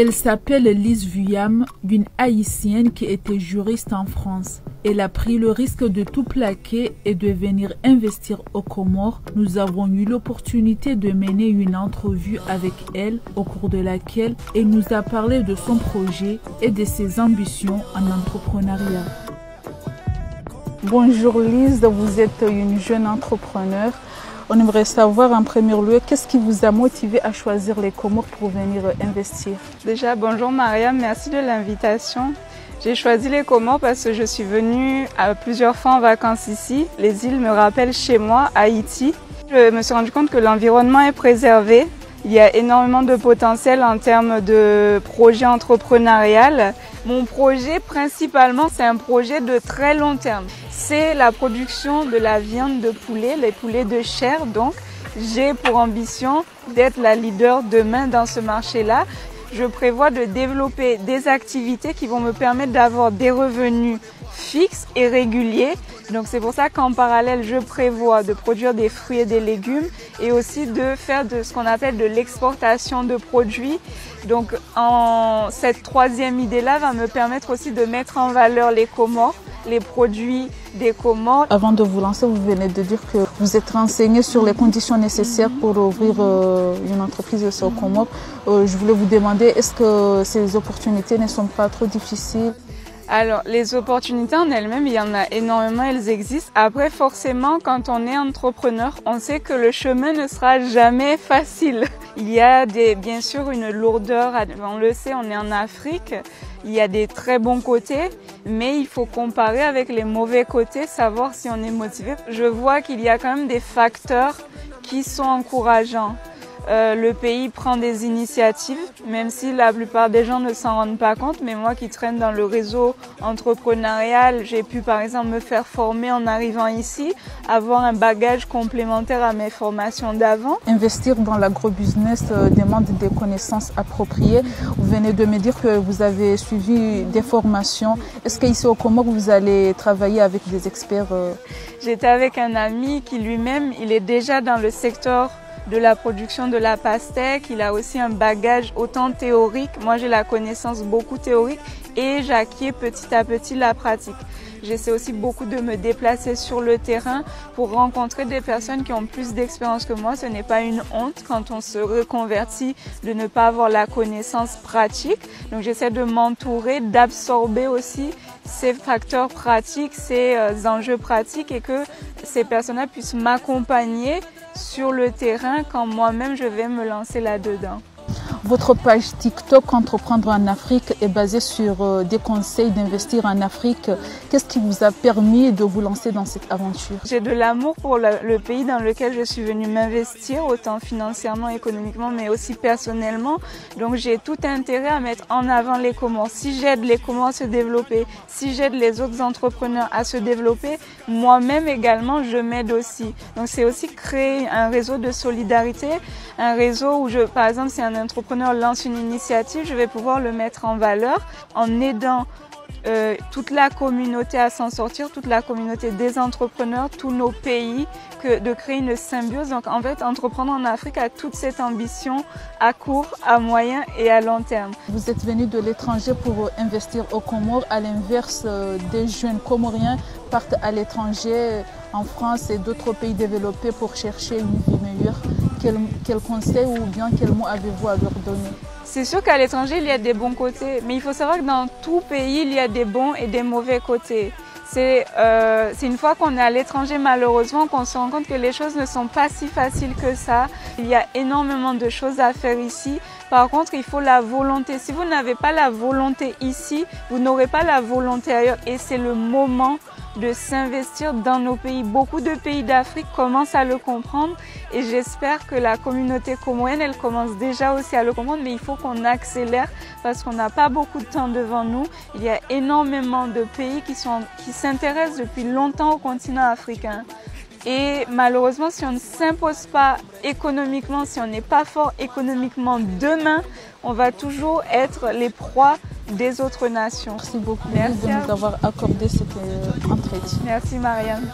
Elle s'appelle Lise Vuillam, une Haïtienne qui était juriste en France. Elle a pris le risque de tout plaquer et de venir investir aux Comores. Nous avons eu l'opportunité de mener une entrevue avec elle, au cours de laquelle elle nous a parlé de son projet et de ses ambitions en entrepreneuriat. Bonjour Lise, vous êtes une jeune entrepreneur. On aimerait savoir en premier lieu, qu'est-ce qui vous a motivé à choisir les Comores pour venir investir? Déjà, bonjour Mariam, merci de l'invitation. J'ai choisi les Comores parce que je suis venue plusieurs fois en vacances ici. Les îles me rappellent chez moi, Haïti. Je me suis rendu compte que l'environnement est préservé. Il y a énormément de potentiel en termes de projet entrepreneurial. Mon projet, principalement, c'est un projet de très long terme. C'est la production de la viande de poulet, les poulets de chair. Donc, j'ai pour ambition d'être la leader demain dans ce marché-là. Je prévois de développer des activités qui vont me permettre d'avoir des revenus fixes et réguliers. Donc c'est pour ça qu'en parallèle, je prévois de produire des fruits et des légumes et aussi de faire de ce qu'on appelle de l'exportation de produits. Donc cette troisième idée-là va me permettre aussi de mettre en valeur les Comores, les produits des Comores. Avant de vous lancer, vous venez de dire que vous êtes renseigné sur les conditions nécessaires pour ouvrir une entreprise aux Comores. Je voulais vous demander, est-ce que ces opportunités ne sont pas trop difficiles? Alors, les opportunités en elles-mêmes, il y en a énormément, elles existent. Après, forcément, quand on est entrepreneur, on sait que le chemin ne sera jamais facile. Il y a bien sûr une lourdeur, on le sait, on est en Afrique. Il y a des très bons côtés, mais il faut comparer avec les mauvais côtés, savoir si on est motivé. Je vois qu'il y a quand même des facteurs qui sont encourageants. Le pays prend des initiatives, même si la plupart des gens ne s'en rendent pas compte. Mais moi qui traîne dans le réseau entrepreneurial, j'ai pu par exemple me faire former en arrivant ici, avoir un bagage complémentaire à mes formations d'avant. Investir dans l'agrobusiness demande des connaissances appropriées. Vous venez de me dire que vous avez suivi des formations. Est-ce qu'ici au Comores, vous allez travailler avec des experts? J'étais avec un ami qui lui-même, il est déjà dans le secteur de la production de la pastèque. Il a aussi un bagage autant théorique. Moi, j'ai la connaissance beaucoup théorique et j'acquiers petit à petit la pratique. J'essaie aussi beaucoup de me déplacer sur le terrain pour rencontrer des personnes qui ont plus d'expérience que moi. Ce n'est pas une honte quand on se reconvertit de ne pas avoir la connaissance pratique. Donc, j'essaie de m'entourer, d'absorber aussi ces facteurs pratiques, ces enjeux pratiques et que ces personnes-là puissent m'accompagner sur le terrain quand moi-même je vais me lancer là-dedans. Votre page TikTok Entreprendre en Afrique est basée sur des conseils d'investir en Afrique. Qu'est-ce qui vous a permis de vous lancer dans cette aventure? J'ai de l'amour pour le pays dans lequel je suis venue m'investir, autant financièrement, économiquement, mais aussi personnellement. Donc j'ai tout intérêt à mettre en avant les Comores. Si j'aide les Comores à se développer, si j'aide les autres entrepreneurs à se développer, moi-même également, je m'aide aussi. Donc c'est aussi créer un réseau de solidarité, un réseau où par exemple, si un entrepreneur lance une initiative, je vais pouvoir le mettre en valeur en aidant toute la communauté à s'en sortir, toute la communauté des entrepreneurs, tous nos pays, de créer une symbiose. Donc en fait, entreprendre en Afrique a toute cette ambition à court, à moyen et à long terme. Vous êtes venu de l'étranger pour investir aux Comores, à l'inverse des jeunes Comoriens partent à l'étranger, en France et d'autres pays développés pour chercher une vie meilleure. Quel conseil ou bien quel mot avez-vous à leur donner? C'est sûr qu'à l'étranger, il y a des bons côtés, mais il faut savoir que dans tout pays, il y a des bons et des mauvais côtés. C'est une fois qu'on est à l'étranger, malheureusement, qu'on se rend compte que les choses ne sont pas si faciles que ça. Il y a énormément de choses à faire ici. Par contre, il faut la volonté. Si vous n'avez pas la volonté ici, vous n'aurez pas la volonté ailleurs. Et c'est le moment de s'investir dans nos pays. Beaucoup de pays d'Afrique commencent à le comprendre et j'espère que la communauté comorienne, elle commence déjà aussi à le comprendre, mais il faut qu'on accélère parce qu'on n'a pas beaucoup de temps devant nous. Il y a énormément de pays qui s'intéressent depuis longtemps au continent africain. Et malheureusement, si on ne s'impose pas économiquement, si on n'est pas fort économiquement demain, on va toujours être les proies des autres nations. Merci beaucoup de nous avoir accordé cet entretien. Merci Marianne.